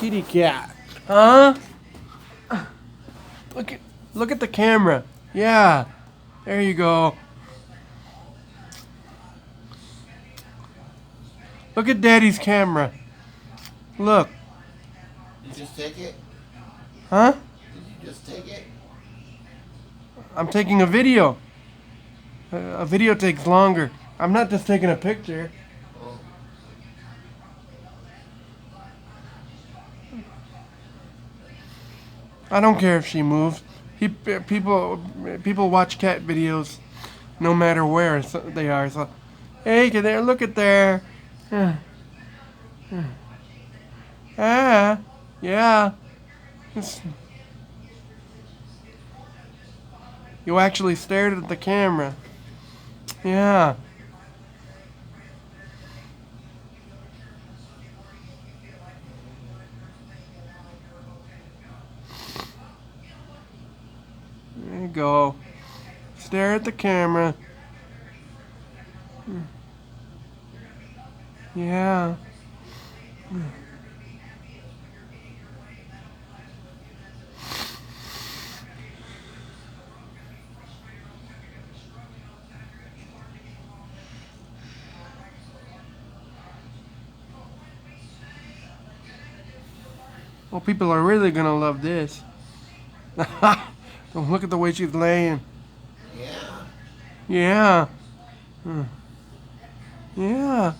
kitty cat. Huh? Look at the camera. Yeah. There you go. Look at Daddy's camera. Look. You just take it? Huh? Did you just take it? I'm taking a video. A video takes longer. I'm not just taking a picture. Oh. I don't care if she moves. People watch cat videos no matter where they are. So, hey, get there, look at there. Ah, yeah. You actually stared at the camera. Yeah. There you go. Stare at the camera. Yeah. Well, people are really gonna love this. Look at the way she's laying. Yeah. Yeah. Yeah.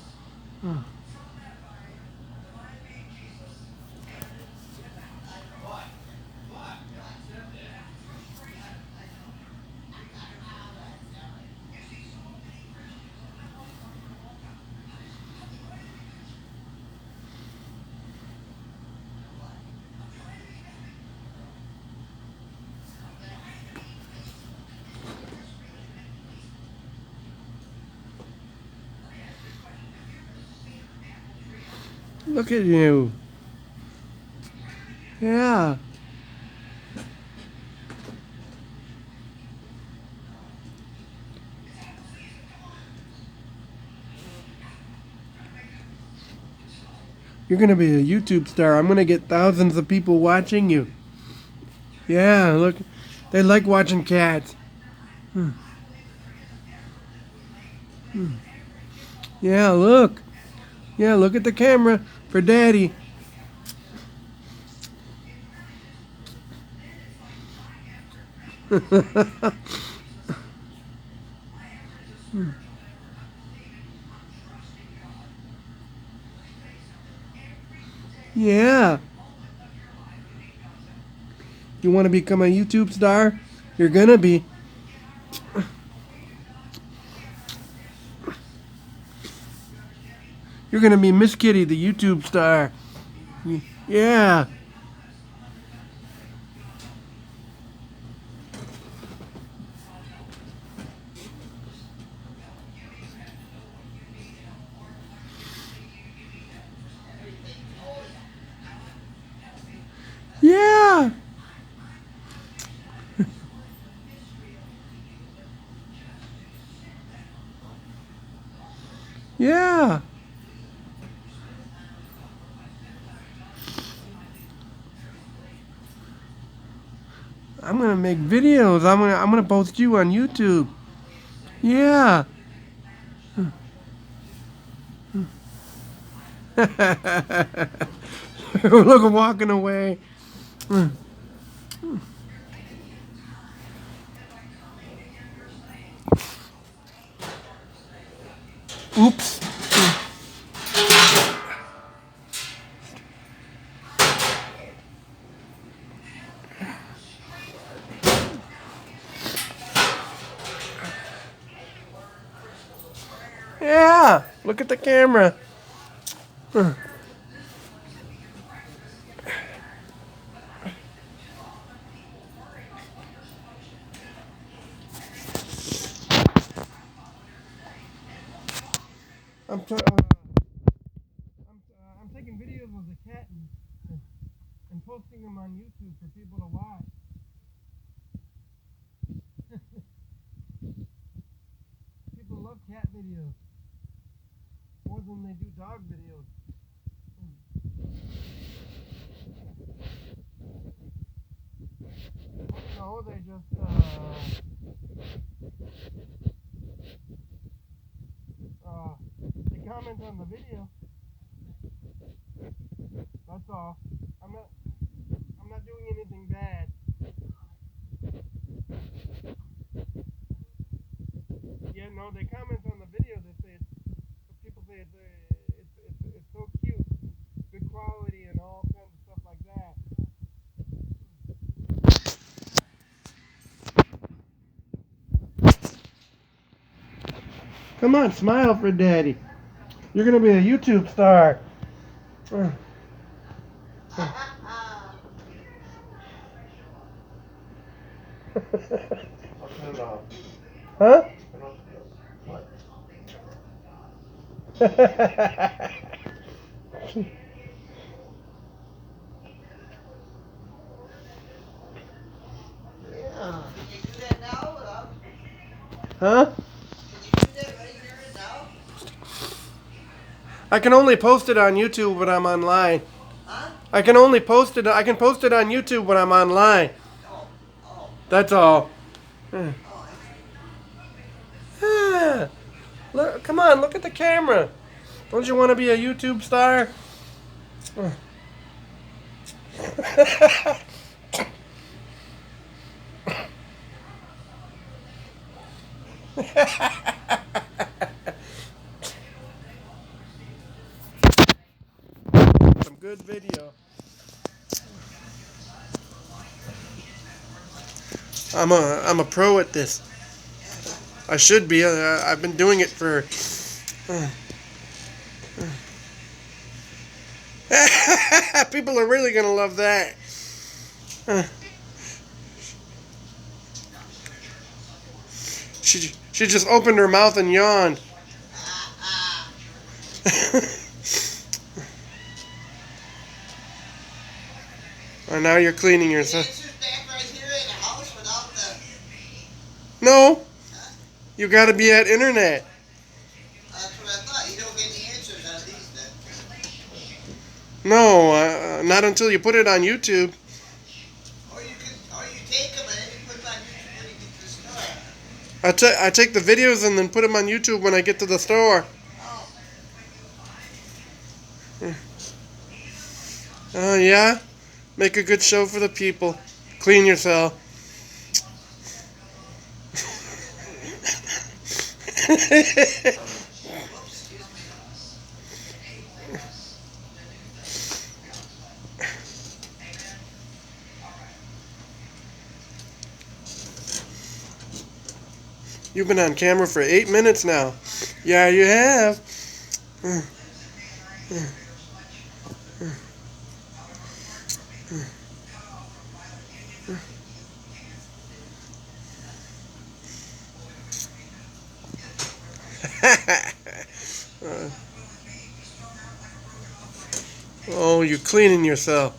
Look at you. Yeah. You're gonna be a YouTube star. I'm gonna get thousands of people watching you. Yeah, look. They like watching cats. Yeah, look. Yeah, look at the camera for Daddy. Yeah. You want to become a YouTube star? You're gonna be. You're gonna be Miss Kitty, the YouTube star. Yeah. Yeah. Yeah. I'm gonna make videos. I'm gonna post you on YouTube. Yeah. Look, I'm walking away. Oops. Yeah. Look at the camera. I'm, t- uh, I'm taking videos of the cat and posting them on YouTube for people to watch. People love cat videos more than they do dog videos. No, they just they comment on the video. That's all. I'm not doing anything bad. Yeah, no, they comment on the video. They say people say it's so cute, good quality, and all kinds of stuff like that. Come on, smile for Daddy. You're gonna be a YouTube star. Huh? Yeah. Can you do that now? Huh? Can you do that right here and now? I can only post it on YouTube when I'm online. Huh? I can only post it. I can post it on YouTube when I'm online. Oh. Oh. That's all. Oh. Ah, look, come on, look at the camera. Don't you want to be a YouTube star? Some good video. I'm a pro at this. I should be. I've been doing it for. People are really gonna love that. She just opened her mouth and yawned. And now you're cleaning yourself. Answer's back right here in the house without the. No, Huh? you gotta be at internet. That's what I thought. You don't get the answers on these then. No, not until you put it on YouTube. Or you take them and then you put them on YouTube when you get to the store. I take the videos and then put them on YouTube when I get to the store. Oh. Oh, yeah? Make a good show for the people. Clean yourself. You've been on camera for 8 minutes now. Yeah, you have. Oh, you're cleaning yourself.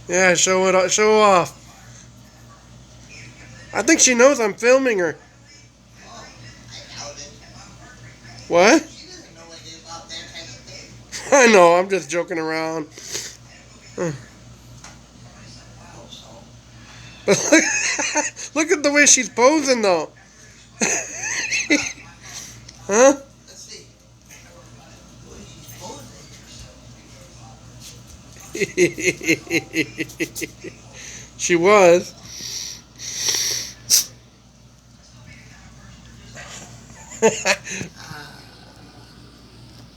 Yeah, show it. Show off. I think she knows I'm filming her. Oh. I doubt it. What? She doesn't know anything about that kind of thing. I know. I'm just joking around. I hope so. Look at the way she's posing, though. Huh? Let's see. Well, she's posing. She was.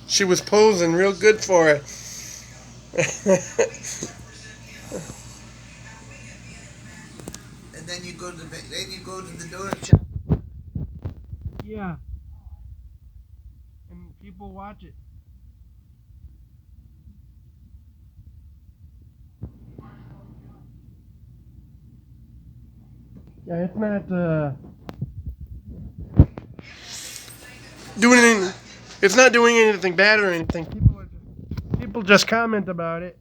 She was posing real good for it. And then you go to the donut shop. Yeah. And people watch it. Yeah, it's not doing anything. It's not doing anything bad or anything. People just comment about it.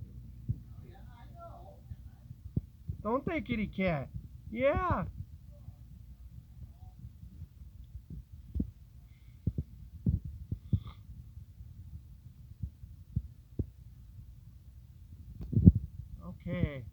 Don't they, kitty cat? Yeah. Okay.